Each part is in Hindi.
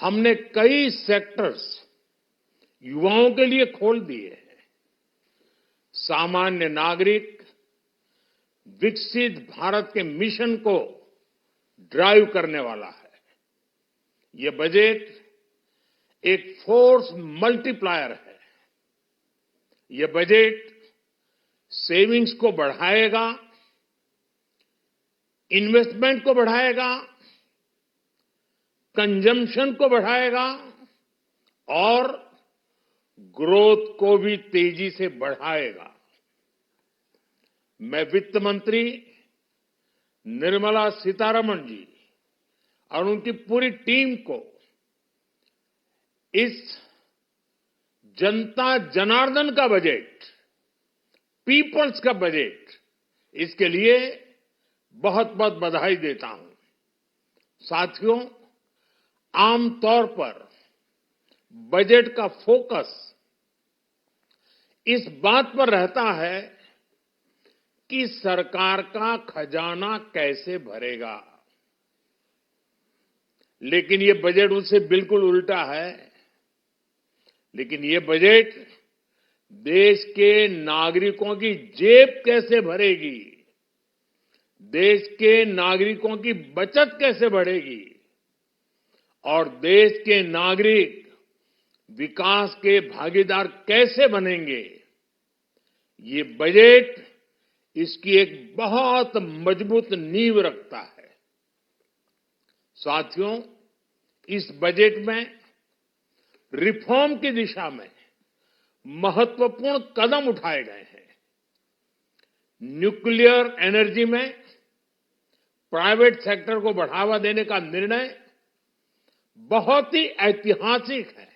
हमने कई सेक्टर्स युवाओं के लिए खोल दिए हैं। सामान्य नागरिक विकसित भारत के मिशन को ड्राइव करने वाला है। ये बजट एक फोर्स मल्टीप्लायर है। ये बजट सेविंग्स को बढ़ाएगा, इन्वेस्टमेंट को बढ़ाएगा, कंजम्पशन को बढ़ाएगा और ग्रोथ को भी तेजी से बढ़ाएगा। मैं वित्त मंत्री निर्मला सीतारमण जी और उनकी पूरी टीम को इस जनता जनार्दन का बजट, पीपल्स का बजट, इसके लिए बहुत बहुत बधाई देता हूं। साथियों, आमतौर पर बजट का फोकस इस बात पर रहता है कि सरकार का खजाना कैसे भरेगा, लेकिन ये बजट उससे बिल्कुल उल्टा है। लेकिन ये बजट देश के नागरिकों की जेब कैसे भरेगी, देश के नागरिकों की बचत कैसे बढ़ेगी और देश के नागरिक विकास के भागीदार कैसे बनेंगे, ये बजट इसकी एक बहुत मजबूत नींव रखता है। साथियों, इस बजट में रिफॉर्म की दिशा में महत्वपूर्ण कदम उठाए गए हैं। न्यूक्लियर एनर्जी में प्राइवेट सेक्टर को बढ़ावा देने का निर्णय बहुत ही ऐतिहासिक है।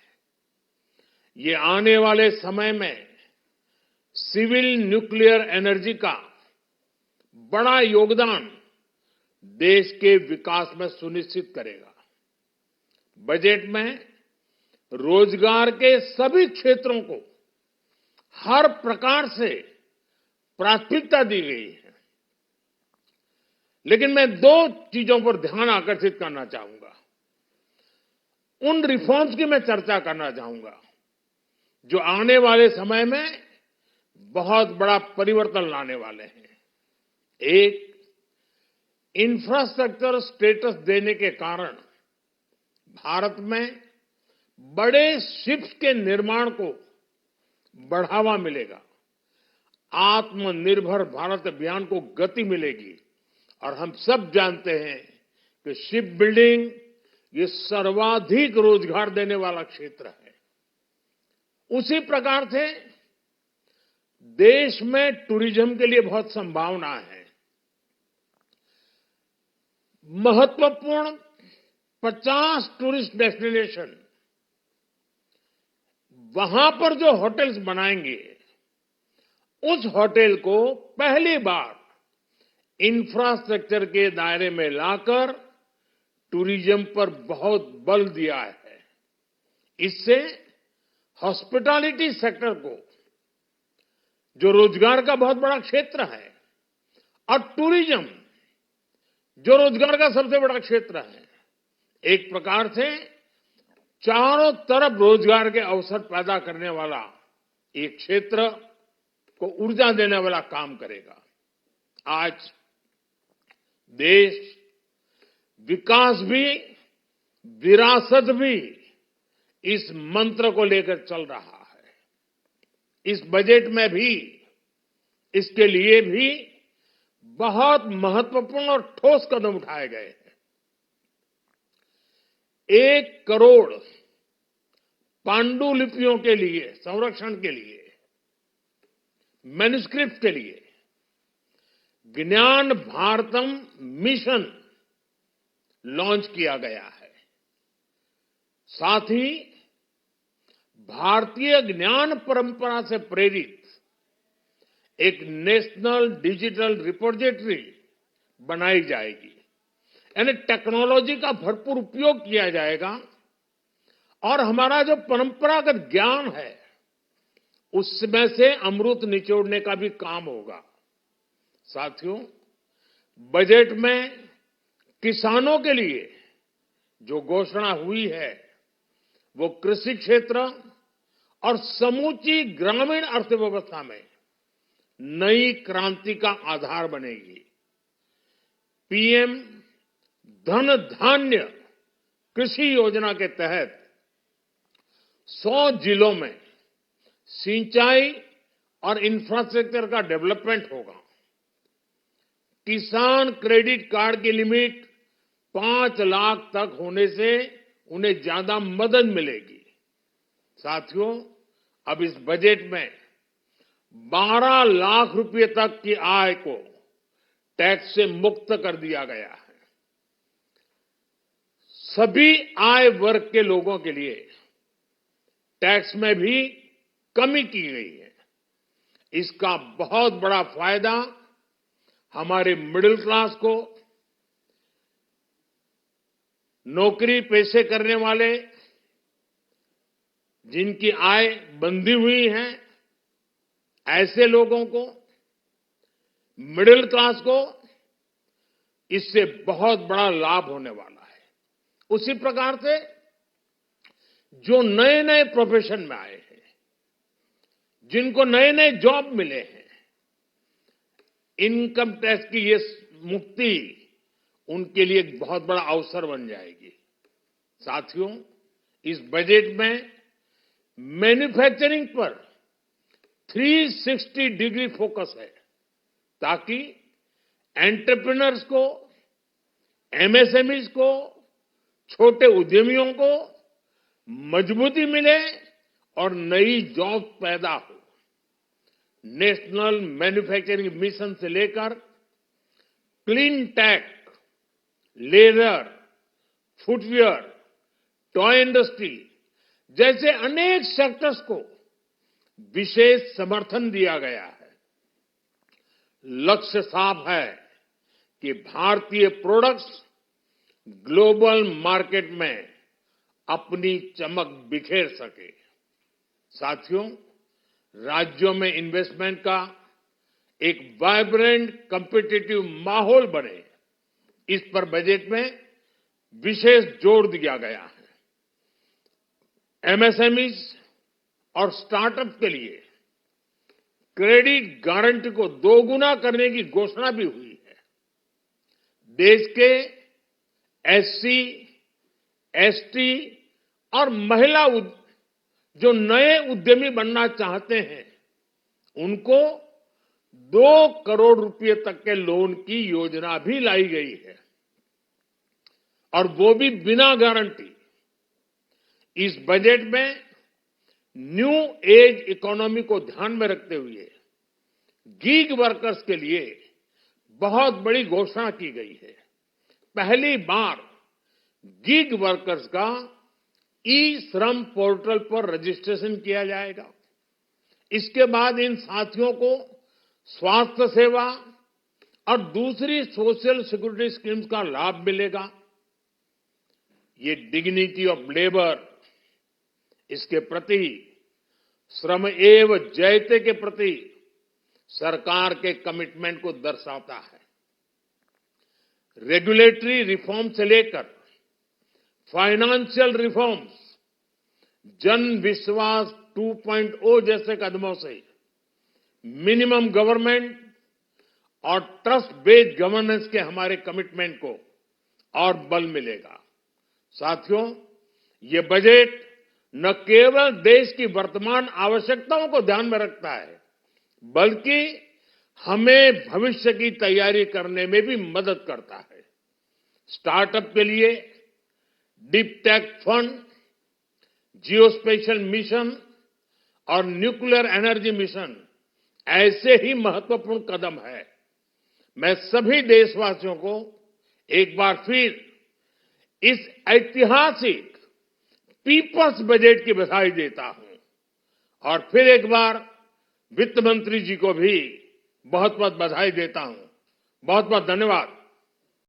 ये आने वाले समय में सिविल न्यूक्लियर एनर्जी का बड़ा योगदान देश के विकास में सुनिश्चित करेगा। बजट में रोजगार के सभी क्षेत्रों को हर प्रकार से प्राथमिकता दी गई है। लेकिन मैं दो चीजों पर ध्यान आकर्षित करना चाहूंगा। उन रिफॉर्म्स की मैं चर्चा करना चाहूंगा जो आने वाले समय में बहुत बड़ा परिवर्तन लाने वाले हैं। एक, इंफ्रास्ट्रक्चर स्टेटस देने के कारण भारत में बड़े शिप्स के निर्माण को बढ़ावा मिलेगा। आत्मनिर्भर भारत अभियान को गति मिलेगी और हम सब जानते हैं कि शिप बिल्डिंग ये सर्वाधिक रोजगार देने वाला क्षेत्र है। उसी प्रकार से देश में टूरिज्म के लिए बहुत संभावना है। महत्वपूर्ण 50 टूरिस्ट डेस्टिनेशन, वहां पर जो होटल्स बनाएंगे, उस होटल को पहली बार इंफ्रास्ट्रक्चर के दायरे में लाकर टूरिज्म पर बहुत बल दिया है। इससे हॉस्पिटैलिटी सेक्टर को, जो रोजगार का बहुत बड़ा क्षेत्र है, और टूरिज्म जो रोजगार का सबसे बड़ा क्षेत्र है, एक प्रकार से चारों तरफ रोजगार के अवसर पैदा करने वाला एक क्षेत्र को ऊर्जा देने वाला काम करेगा। आज देश विकास भी, विरासत भी, इस मंत्र को लेकर चल रहा है। इस बजट में भी इसके लिए भी बहुत महत्वपूर्ण और ठोस कदम उठाए गए हैं। 1 करोड़ पांडुलिपियों के लिए संरक्षण के लिए, मैन्युस्क्रिप्ट के लिए ज्ञान भारतम मिशन लॉन्च किया गया है। साथ ही भारतीय ज्ञान परंपरा से प्रेरित एक नेशनल डिजिटल रिपोजिटरी बनाई जाएगी। यानी टेक्नोलॉजी का भरपूर उपयोग किया जाएगा और हमारा जो परंपरागत ज्ञान है उसमें से अमृत निचोड़ने का भी काम होगा। साथियों, बजट में किसानों के लिए जो घोषणा हुई है वो कृषि क्षेत्र और समूची ग्रामीण अर्थव्यवस्था में नई क्रांति का आधार बनेगी। पीएम धन धान्य कृषि योजना के तहत 100 जिलों में सिंचाई और इंफ्रास्ट्रक्चर का डेवलपमेंट होगा। किसान क्रेडिट कार्ड की लिमिट 5 लाख तक होने से उन्हें ज्यादा मदद मिलेगी। साथियों, अब इस बजट में 12 लाख रुपए तक की आय को टैक्स से मुक्त कर दिया गया है। सभी आय वर्ग के लोगों के लिए टैक्स में भी कमी की गई है। इसका बहुत बड़ा फायदा हमारे मिडिल क्लास को, नौकरी पेशे करने वाले जिनकी आय बंधी हुई है, ऐसे लोगों को, मिडिल क्लास को इससे बहुत बड़ा लाभ होने वाला है। उसी प्रकार से जो नए नए प्रोफेशन में आए हैं, जिनको नए नए जॉब मिले हैं, इनकम टैक्स की ये मुक्ति उनके लिए एक बहुत बड़ा अवसर बन जाएगी। साथियों, इस बजट में मैन्युफैक्चरिंग पर 360 डिग्री फोकस है, ताकि एंटरप्रेन्योर्स को, एमएसएमईज को, छोटे उद्यमियों को मजबूती मिले और नई जॉब पैदा हो। नेशनल मैन्युफैक्चरिंग मिशन से लेकर clean tech, leather, footwear, toy industry जैसे अनेक सेक्टर्स को विशेष समर्थन दिया गया है। लक्ष्य साफ है कि भारतीय प्रोडक्ट्स ग्लोबल मार्केट में अपनी चमक बिखेर सके। साथियों, राज्यों में इन्वेस्टमेंट का एक वाइब्रेंट कॉम्पिटिटिव माहौल बने, इस पर बजट में विशेष जोर दिया गया है। एमएसएमईज और स्टार्टअप के लिए क्रेडिट गारंटी को दोगुना करने की घोषणा भी हुई है। देश के एससी, एसटी और महिला जो नए उद्यमी बनना चाहते हैं, उनको 2 करोड़ रुपए तक के लोन की योजना भी लाई गई है, और वो भी बिना गारंटी। इस बजट में न्यू एज इकोनॉमी को ध्यान में रखते हुए गीग वर्कर्स के लिए बहुत बड़ी घोषणा की गई है। पहली बार गीग वर्कर्स का ई श्रम पोर्टल पर रजिस्ट्रेशन किया जाएगा। इसके बाद इन साथियों को स्वास्थ्य सेवा और दूसरी सोशल सिक्योरिटी स्कीम्स का लाभ मिलेगा। ये डिग्निटी ऑफ लेबर, इसके प्रति, श्रम एव जयते के प्रति सरकार के कमिटमेंट को दर्शाता है। रेगुलेटरी रिफॉर्म से लेकर फाइनेंशियल रिफॉर्म्स, जन विश्वास 2.0 जैसे कदमों से मिनिमम गवर्नमेंट और ट्रस्ट बेस्ड गवर्नेंस के हमारे कमिटमेंट को और बल मिलेगा। साथियों, ये बजट न केवल देश की वर्तमान आवश्यकताओं को ध्यान में रखता है, बल्कि हमें भविष्य की तैयारी करने में भी मदद करता है। स्टार्टअप के लिए deep tech fund, geospatial mission और न्यूक्लियर एनर्जी मिशन ऐसे ही महत्वपूर्ण कदम है। मैं सभी देशवासियों को एक बार फिर इस ऐतिहासिक पीपल्स बजट की बधाई देता हूं, और फिर एक बार वित्त मंत्री जी को भी बहुत बहुत बधाई देता हूं। बहुत बहुत धन्यवाद।